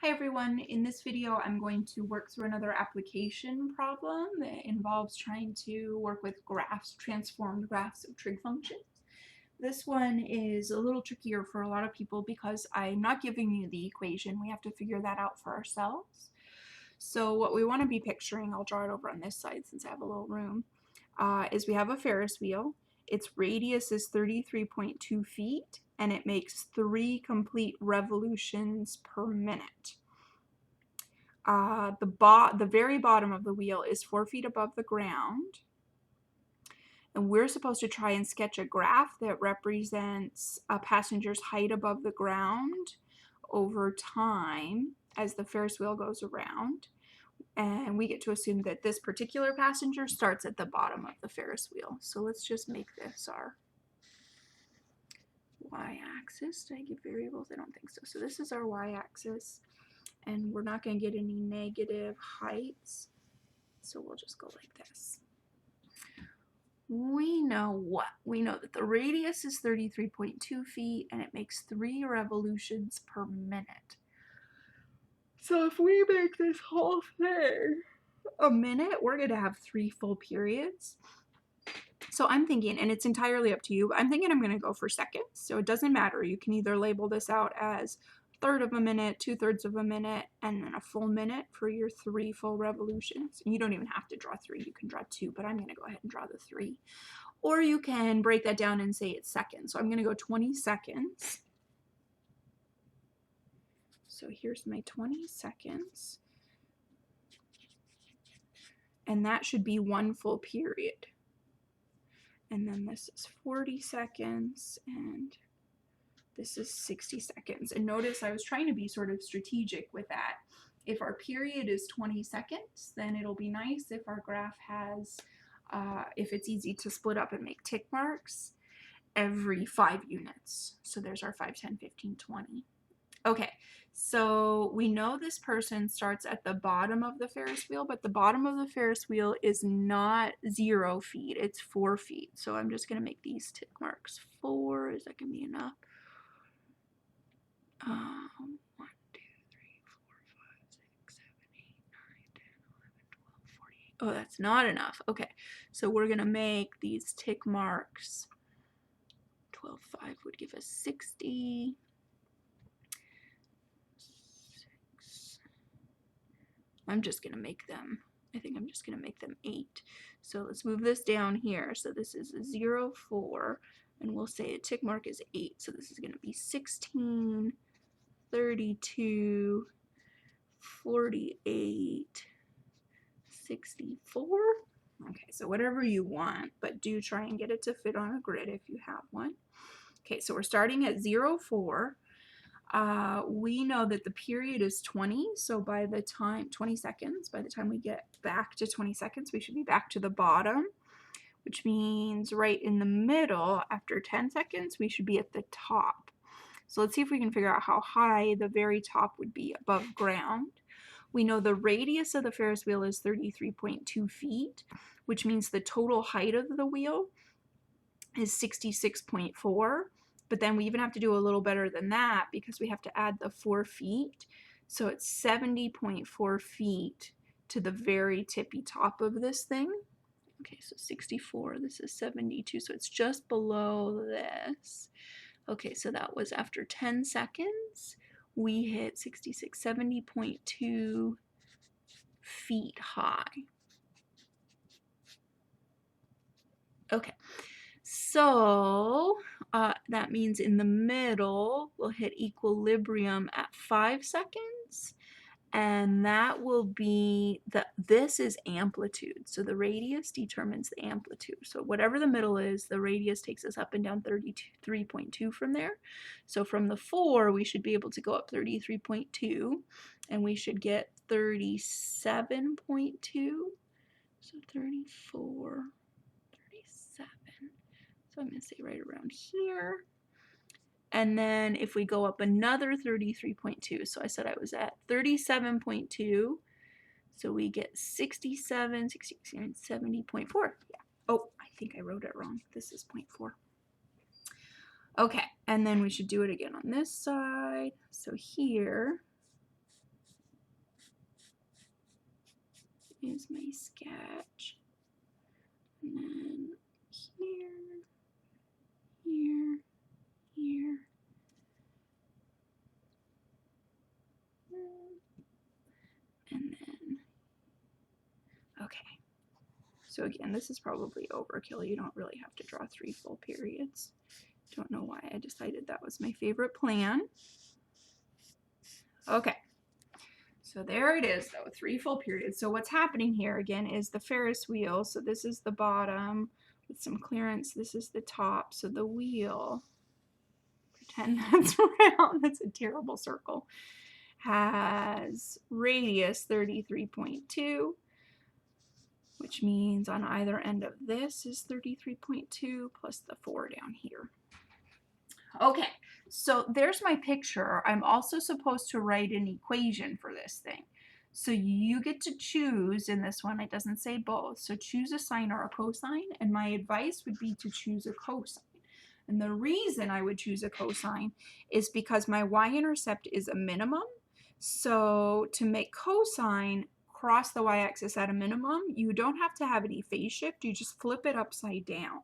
Hi everyone, in this video I'm going to work through another application problem that involves trying to work with graphs, transformed graphs of trig functions. This one is a little trickier for a lot of people because I'm not giving you the equation. We have to figure that out for ourselves. So what we want to be picturing, I'll draw it over on this side since I have a little room, is we have a Ferris wheel. Its radius is 33.2 feet and it makes 3 complete revolutions per minute. The very bottom of the wheel is 4 feet above the ground. And we're supposed to try and sketch a graph that represents a passenger's height above the ground over time as the Ferris wheel goes around. And we get to assume that this particular passenger starts at the bottom of the Ferris wheel. So let's just make this our y-axis. Did I give variables? I don't think so. So this is our y-axis. And we're not going to get any negative heights. So we'll just go like this. We know what? We know that the radius is 33.2 feet and it makes 3 revolutions per minute. So if we make this whole thing a minute, we're going to have 3 full periods. So I'm thinking, and it's entirely up to you, I'm thinking I'm going to go for seconds. So it doesn't matter. You can either label this out as 1/3 of a minute, 2/3 of a minute, and then a full minute for your 3 full revolutions. And you don't even have to draw 3. You can draw 2, but I'm going to go ahead and draw the 3. Or you can break that down and say it's seconds. So I'm going to go 20 seconds. So here's my 20 seconds. And that should be 1 full period. And then this is 40 seconds, and this is 60 seconds. And notice I was trying to be sort of strategic with that. If our period is 20 seconds, then it'll be nice if our graph has, if it's easy to split up and make tick marks every 5 units. So there's our 5, 10, 15, 20. Okay, so we know this person starts at the bottom of the Ferris wheel, but the bottom of the Ferris wheel is not 0 feet, it's 4 feet. So I'm just going to make these tick marks. 4, is that going to be enough? 1, 2, 3, 4, 5, 6, 7, 8, 9, 10, 11, 12, 48. Oh, that's not enough. Okay, so we're going to make these tick marks. 12, 5 would give us 60. I'm just going to make them, I think I'm just going to make them 8. So let's move this down here. So this is 0, 4, and we'll say a tick mark is 8. So this is going to be 16, 32, 48, 64. Okay, so whatever you want, but do try and get it to fit on a grid if you have one. Okay, so we're starting at 0, 4. We know that the period is 20, so by the time 20 seconds, by the time we get back to 20 seconds, we should be back to the bottom, which means right in the middle, after 10 seconds, we should be at the top. So let's see if we can figure out how high the very top would be above ground. We know the radius of the Ferris wheel is 33.2 feet, which means the total height of the wheel is 66.4. But then we even have to do a little better than that because we have to add the 4 feet. So it's 70.4 feet to the very tippy top of this thing. Okay, so 64, this is 72, so it's just below this. Okay, so that was after 10 seconds. We hit 66, 70.2 feet high. Okay, so that means in the middle, we'll hit equilibrium at 5 seconds. And that will be, this is amplitude. So the radius determines the amplitude. So whatever the middle is, the radius takes us up and down 33.2 from there. So from the 4, we should be able to go up 33.2. And we should get 37.2. So 34, 37. So I'm going to say right around here. And then if we go up another 33.2, so I said I was at 37.2, so we get 67, 69, 70.4. Yeah. Oh, I think I wrote it wrong. This is 0.4. Okay, and then we should do it again on this side. So here, is my sketch. And then here, here, here. And then, okay. So again, this is probably overkill. You don't really have to draw 3 full periods. Don't know why I decided that was my favorite plan. Okay. So there it is though, 3 full periods. So what's happening here again is the Ferris wheel. So this is the bottom with some clearance. This is the top. So the wheel, pretend that's round, that's a terrible circle, has radius 33.2, which means on either end of this is 33.2 plus the 4 down here. Okay, so there's my picture. I'm also supposed to write an equation for this thing. So you get to choose in this one. It doesn't say both. So choose a sine or a cosine. And my advice would be to choose a cosine. And the reason I would choose a cosine is because my y-intercept is a minimum. So to make cosine cross the y-axis at a minimum, you don't have to have any phase shift. You just flip it upside down.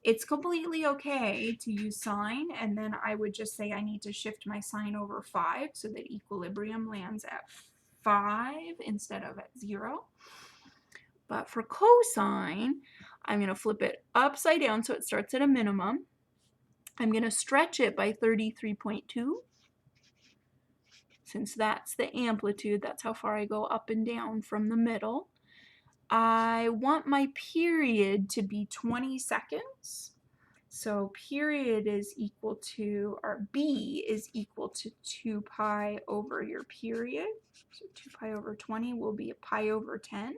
It's completely okay to use sine, and then I would just say I need to shift my sine over 5 so that equilibrium lands at 5 instead of at 0. But for cosine, I'm going to flip it upside down so it starts at a minimum. I'm going to stretch it by 33.2. Since that's the amplitude, that's how far I go up and down from the middle. I want my period to be 20 seconds. So period is equal to, or B is equal to 2 pi over your period. So 2 pi over 20 will be a pi over 10.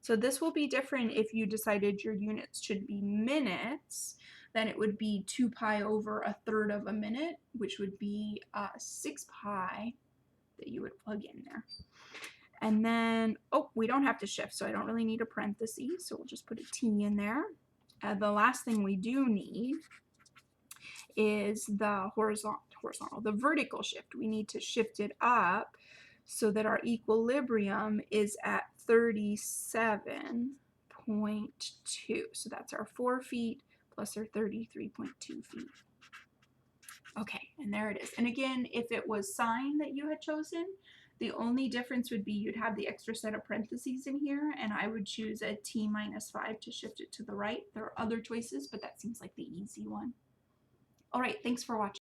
So this will be different if you decided your units should be minutes. Then it would be 2 pi over a third of a minute, which would be 6 pi that you would plug in there. And then, oh, we don't have to shift, so I don't really need a parenthesis, so we'll just put a T in there. The last thing we do need is the the vertical shift. We need to shift it up so that our equilibrium is at 37.2. So that's our 4 feet plus our 33.2 feet. Okay, and there it is. And again, if it was sine that you had chosen, the only difference would be you'd have the extra set of parentheses in here, and I would choose a t minus 5 to shift it to the right. There are other choices, but that seems like the easy one. All right, thanks for watching.